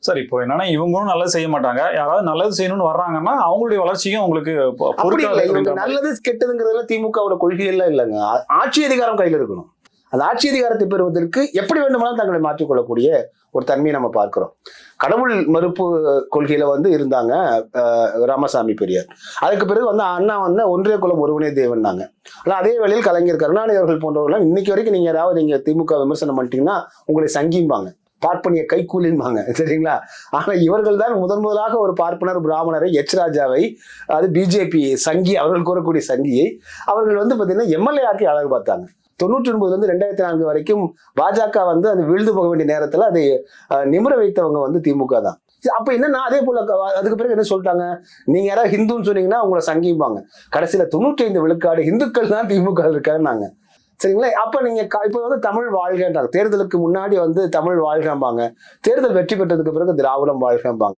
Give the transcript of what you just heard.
Sir இப்போ என்னன்னா இவங்களும் நல்லது செய்ய மாட்டாங்க, யாராவது நல்லது செய்யணும்னு வர்றாங்கன்னா அவங்களுடைய வளர்ச்சியும் உங்களுக்கு அப்படி இல்லை. இவங்க நல்லது கெட்டதுங்கிறதுல திமுகவோட கொள்கையெல்லாம் இல்லைங்க. ஆட்சி அதிகாரம் கையில் இருக்கணும். அந்த ஆட்சி அதிகாரத்தை பெறுவதற்கு எப்படி வேண்டுமானாலும் தங்களை மாற்றிக்கொள்ளக்கூடிய ஒரு தன்மையை நம்ம பார்க்கிறோம். கடவுள் மறுப்பு கொள்கையில இருந்தாங்க ராமசாமி பெரியார். அதுக்கு பிறகு அண்ணா ஒன்றிய குலம் ஒருவனே தேவன்னாங்க. ஆனால் அதே வேளையில் கலைஞர் கருணாநிதி அவர்கள் போன்றவர்கள் இன்னைக்கு வரைக்கும் நீங்க ஏதாவது நீங்க திமுக விமர்சனம் பண்ணிட்டீங்கன்னா உங்களை சங்கிம்பாங்க, பார்ப்பனிய கைக்கூலின்பாங்க, சரிங்களா? ஆனா இவர்கள் தான் முதலாக ஒரு பார்ப்பனர் பிராமணரை ராஜாவை, அது பிஜேபி சங்கி, அவர்கள் கூறக்கூடிய சங்கியை அவர்கள் பாத்தீங்கன்னா எம்எல்ஏ ஆக்கி அழகு பார்த்தாங்க. 99 2004 வரைக்கும் பாஜக அது வீழ்ந்து போக வேண்டிய நேரத்துல அதை நிமிர வைத்தவங்க திமுக தான். அப்ப என்னன்னா அதே போல அதுக்கு பிறகு என்ன சொல்லிட்டாங்க, நீங்க யாராவது ஹிந்துன்னு சொன்னீங்கன்னா உங்களை சங்கிப்பாங்க. கடைசியில 95 விழுக்காடு இந்துக்கள் தான் திமுக இருக்காருன்னாங்க, சரிங்களா? அப்ப நீங்க இப்ப தமிழ் வாழ்கன்றாங்க. தேர்தலுக்கு முன்னாடி தமிழ் வாழ்கம்பாங்க, தேர்தல் வெற்றி பெற்றதுக்கு பிறகு திராவிடம் வாழ்கம்பாங்க.